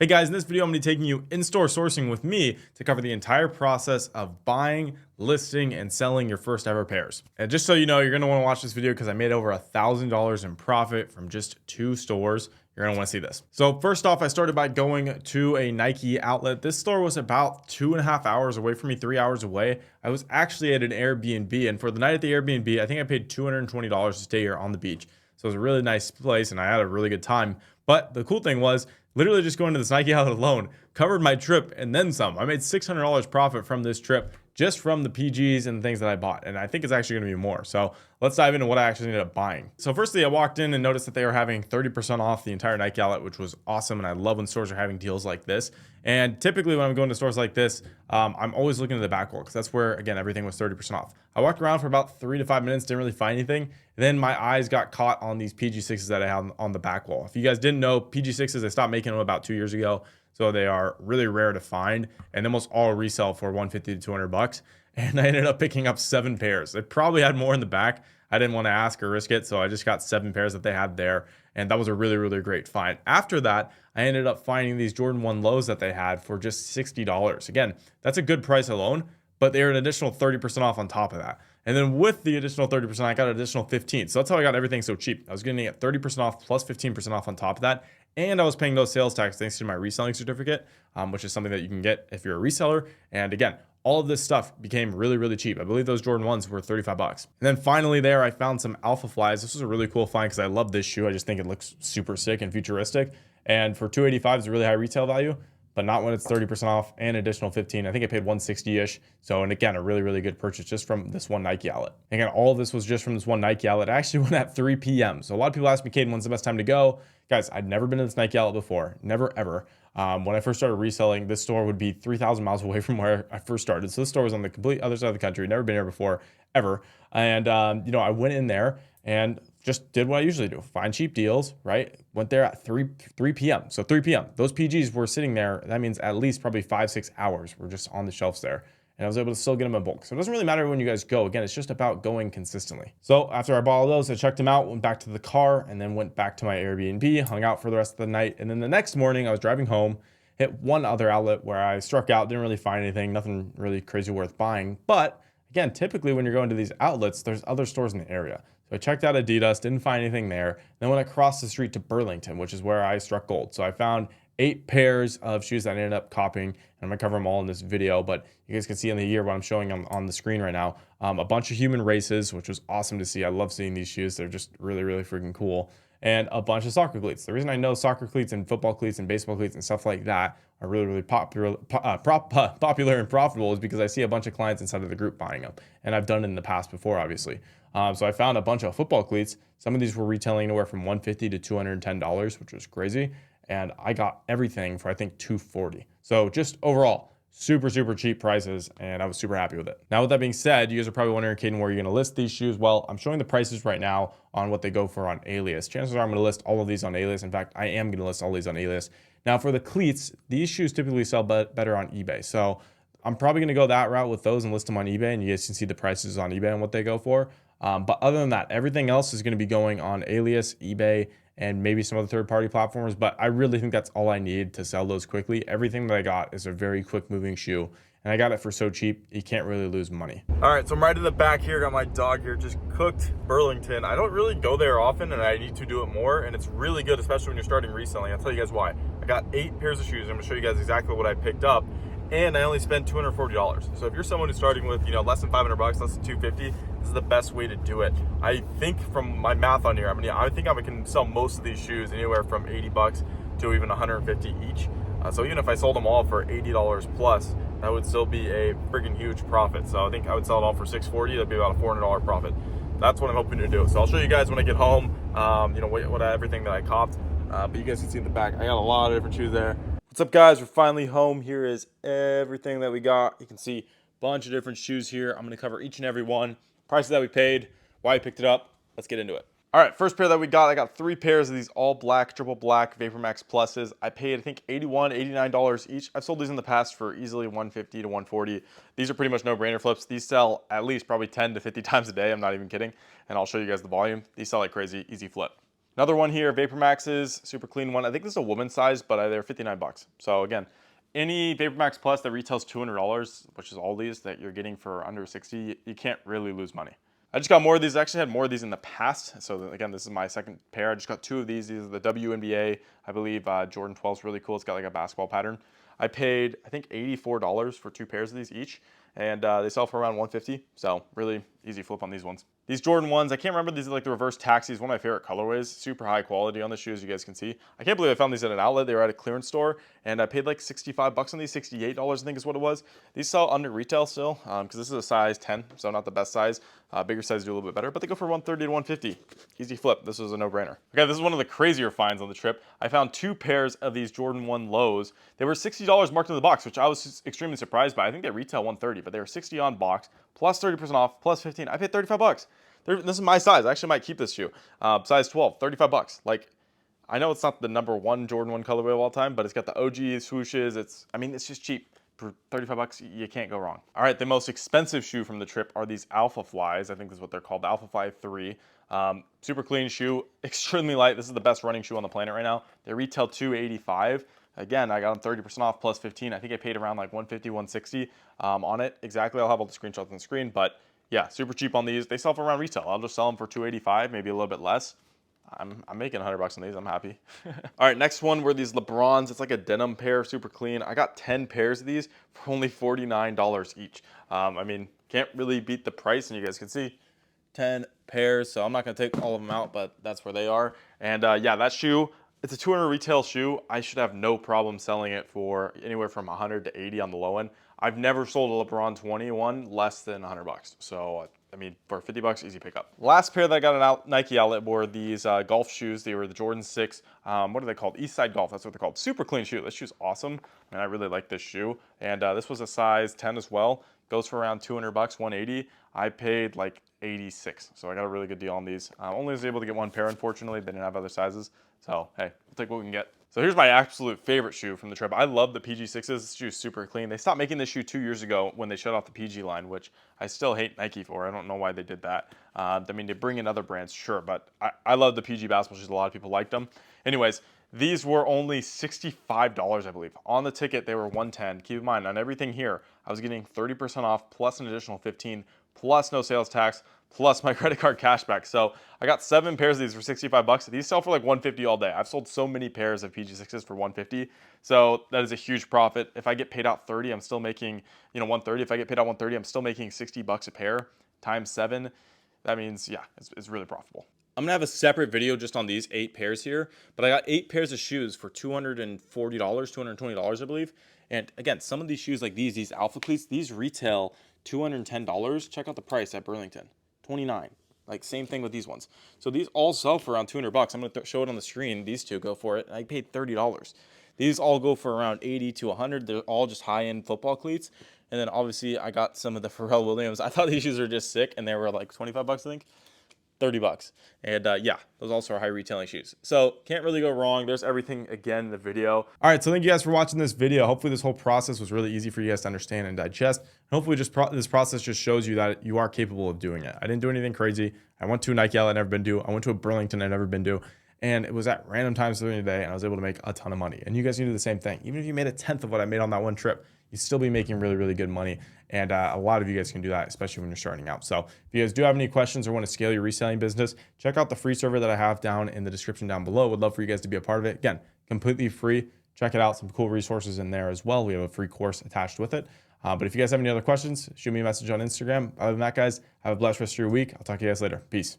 Hey guys, in this video, I'm going to be taking you in-store sourcing with me to cover the entire process of buying, listing, and selling your first ever pairs. And just so you know, you're going to want to watch this video because I made over $1,000 in profit from just 2 stores. You're going to want to see this. So first off, I started by going to a Nike outlet. This store was about 2.5 hours away from me, 3 hours away. I was actually at an Airbnb, and for the night at the Airbnb, I think I paid $220 to stay here on the beach. So it was a really nice place and I had a really good time. But the cool thing was, literally just going to this Nike outlet alone covered my trip and then some. I made $600 profit from this trip just from the PGs and things that I bought. And I think it's actually going to be more. So let's dive into what I actually ended up buying. So firstly, I walked in and noticed that they were having 30% off the entire Nike outlet, which was awesome. And I love when stores are having deals like this. And typically when I'm going to stores like this, I'm always looking at the back wall because that's where, again, everything was 30% off. I walked around for about 3 to 5 minutes, didn't really find anything. And then my eyes got caught on these PG6s that I have on the back wall. If you guys didn't know, PG6s, I stopped making them about 2 years ago. So they are really rare to find and almost all resell for $150 to $200. And I ended up picking up 7 pairs. They probably had more in the back. I didn't want to ask or risk it. So I just got 7 pairs that they had there. And that was a really, really great find. After that, I ended up finding these Jordan 1 lows that they had for just $60. Again, that's a good price alone, but they're an additional 30% off on top of that. And then with the additional 30%, I got an additional 15. So that's how I got everything so cheap. I was getting it 30% off plus 15% off on top of that. And I was paying no sales tax thanks to my reselling certificate, which is something that you can get if you're a reseller. And again, all of this stuff became really, really cheap. I believe those Jordan 1s were 35 bucks. And then finally there, I found some Alpha Flies. This was a really cool find because I love this shoe. I just think it looks super sick and futuristic. And for $285 is a really high retail value, but not when it's 30% off and additional 15. I think I paid $160-ish. So, and again, a really, really good purchase just from this one Nike outlet. Again, all of this was just from this one Nike outlet. I actually went at 3 p.m. So a lot of people ask me, Caden, when's the best time to go? Guys, I'd never been to this Nike outlet before. Never, ever. When I first started reselling, this store would be 3,000 miles away from where I first started. So this store was on the complete other side of the country. Never been here before, ever. And, I went in there and just did what I usually do. Find cheap deals, right? Went there at 3 p.m. So 3 p.m. Those PGs were sitting there. That means at least probably 5-6 hours were just on the shelves there. And I was able to still get them in bulk. So it doesn't really matter when you guys go. Again, it's just about going consistently. So after I bought all those, I checked them out, went back to the car, and then went back to my Airbnb, hung out for the rest of the night. And then the next morning, I was driving home, hit one other outlet where I struck out, didn't really find anything, nothing really crazy worth buying. But again, typically when you're going to these outlets, there's other stores in the area. So I checked out Adidas, didn't find anything there. Then went across the street to Burlington, which is where I struck gold. So I found 8 pairs of shoes that I ended up copying, and I'm gonna cover them all in this video, but you guys can see in the year what I'm showing on the screen right now. A bunch of human races, which was awesome to see. I love seeing these shoes. They're just really, really freaking cool. And a bunch of soccer cleats. The reason I know soccer cleats and football cleats and baseball cleats and stuff like that are really, really popular and profitable is because I see a bunch of clients inside of the group buying them. And I've done it in the past before, obviously. So I found a bunch of football cleats. Some of these were retailing anywhere from $150 to $210, which was crazy. And I got everything for, I think, $240. So just overall, super, super cheap prices, and I was super happy with it. Now, with that being said, you guys are probably wondering, Caden, where you're gonna list these shoes? Well, I'm showing the prices right now on what they go for on Alias. Chances are I'm gonna list all of these on Alias. In fact, I am gonna list all these on Alias. Now, for the cleats, these shoes typically sell better on eBay. So I'm probably gonna go that route with those and list them on eBay, and you guys can see the prices on eBay and what they go for. But other than that, everything else is gonna be going on Alias, eBay, and maybe some other third-party platforms, but I really think that's all I need to sell those quickly. Everything that I got is a very quick-moving shoe, and I got it for so cheap, you can't really lose money. All right, so I'm right in the back here, got my dog here, just cooked Burlington. I don't really go there often, and I need to do it more, and it's really good, especially when you're starting reselling. I'll tell you guys why. I got 8 pairs of shoes. I'm gonna show you guys exactly what I picked up, and I only spent $240. So if you're someone who's starting with, less than $500, less than $250, this is the best way to do it. I think from my math on here, I think I can sell most of these shoes anywhere from $80 to even $150 each. So even if I sold them all for $80 plus, that would still be a freaking huge profit. So I think I would sell it all for $640. That'd be about a $400 profit. That's what I'm hoping to do. So I'll show you guys when I get home, what everything that I copped. But you guys can see in the back, I got a lot of different shoes there. What's up, guys? We're finally home. Here is everything that we got. You can see a bunch of different shoes here. I'm going to cover each and every one, prices that we paid, why we picked it up. Let's get into it. All right, first pair that we got, I got 3 pairs of these all black, triple black VaporMax Pluses. I paid, I think, $81, $89 each. I've sold these in the past for easily $150 to $140. These are pretty much no-brainer flips. These sell at least probably 10 to 50 times a day. I'm not even kidding. And I'll show you guys the volume. These sell like crazy, easy flip. Another one here, Vapor Max's super clean one. I think this is a woman's size, but they're 59 bucks. So again, any Vapor Max Plus that retails $200, which is all these that you're getting for under 60, you can't really lose money. I just got more of these. I actually had more of these in the past. So again, this is my second pair. I just got 2 of these. These are the WNBA, I believe. Jordan 12 is really cool. It's got like a basketball pattern. I paid, I think, $84 for 2 pairs of these each, and they sell for around $150. So really easy flip on these ones. These Jordan 1s, I can't remember, these are like the reverse taxis, one of my favorite colorways. Super high quality on the shoes, you guys can see. I can't believe I found these at an outlet. They were at a clearance store, and I paid like 65 bucks on these, $68 I think is what it was. These sell under retail still, because this is a size 10, so not the best size. Bigger size do a little bit better, but they go for 130 to 150. Easy flip. This was a no-brainer. Okay, this is one of the crazier finds on the trip. I found 2 pairs of these Jordan 1 lows. They were $60 marked in the box, which I was extremely surprised by. I think they retail 130, but they were 60 on box, plus 30% off, plus 15. I paid 35 bucks. This is my size. I actually might keep this shoe. Size 12, 35 bucks. Like, I know it's not the #1 Jordan 1 colorway of all time, but it's got the OG swooshes. It's just cheap. For 35 bucks, you can't go wrong. All right, the most expensive shoe from the trip are these Alpha Flies. I think this is what they're called, the Alpha Fly 3. Super clean shoe, extremely light. This is the best running shoe on the planet right now. They retail $285. Again, I got them 30% off plus 15. I think I paid around like $150, $160 on it. Exactly, I'll have all the screenshots on the screen, but yeah, super cheap on these. They sell for around retail. I'll just sell them for $285, maybe a little bit less. I'm making 100 bucks on these. I'm happy. All right, next one were these LeBrons. It's like a denim pair, super clean. I got 10 pairs of these for only $49 each. Can't really beat the price, and you guys can see 10 pairs. So I'm not gonna take all of them out, but that's where they are. And yeah, that shoe, it's a 200 retail shoe. I should have no problem selling it for anywhere from 100 to 80 on the low end. I've never sold a LeBron 21 less than 100 bucks. So for 50 bucks, easy pickup. Last pair that I got at Nike outlet were these golf shoes. They were the Jordan 6. What are they called? Eastside Golf. That's what they're called. Super clean shoe. This shoe's awesome. I really like this shoe. And this was a size 10 as well. Goes for around 200 bucks, 180. I paid like 86. So I got a really good deal on these. Only was able to get 1 pair, unfortunately. They didn't have other sizes. So hey, we'll take what we can get. So here's my absolute favorite shoe from the trip. I love the PG6s. This shoe is super clean. They stopped making this shoe 2 years ago when they shut off the PG line, which I still hate Nike for. I don't know why they did that. They bring in other brands, sure, but I love the PG basketball shoes. A lot of people liked them. Anyways, these were only $65, I believe. On the ticket, they were $110. Keep in mind, on everything here, I was getting 30% off plus an additional 15, plus no sales tax, plus my credit card cashback. So I got 7 pairs of these for 65 bucks. These sell for like 150 all day. I've sold so many pairs of PG6s for 150. So that is a huge profit. If I get paid out 30, I'm still making, 130. If I get paid out 130, I'm still making 60 bucks a pair times 7. That means, yeah, it's really profitable. I'm gonna have a separate video just on these 8 pairs here, but I got 8 pairs of shoes for $240, $220, I believe. And again, some of these shoes like these Alpha cleats, these retail $210. Check out the price at Burlington. 29. Like same thing with these ones. So these all sell for around 200 bucks. I'm gonna show it on the screen. These 2 go for it. And I paid $30. These all go for around 80 to 100. They're all just high-end football cleats. And then obviously I got some of the Pharrell Williams. I thought these shoes were just sick, and they were like 25 bucks, I think. 30 bucks. And yeah, those also are high retailing shoes. So can't really go wrong. There's everything again in the video. All right, so thank you guys for watching this video. Hopefully this whole process was really easy for you guys to understand and digest. And hopefully this process just shows you that you are capable of doing it. I didn't do anything crazy. I went to a Nike outlet I've never been to. I went to a Burlington I've never been to. And it was at random times during the day, and I was able to make a ton of money. And you guys can do the same thing. Even if you made a 10th of what I made on that one trip, you'd still be making really, really good money. And a lot of you guys can do that, especially when you're starting out. So if you guys do have any questions or want to scale your reselling business, check out the free server that I have down in the description down below. Would love for you guys to be a part of it. Again, completely free. Check it out. Some cool resources in there as well. We have a free course attached with it. But if you guys have any other questions, shoot me a message on Instagram. Other than that, guys, have a blessed rest of your week. I'll talk to you guys later. Peace.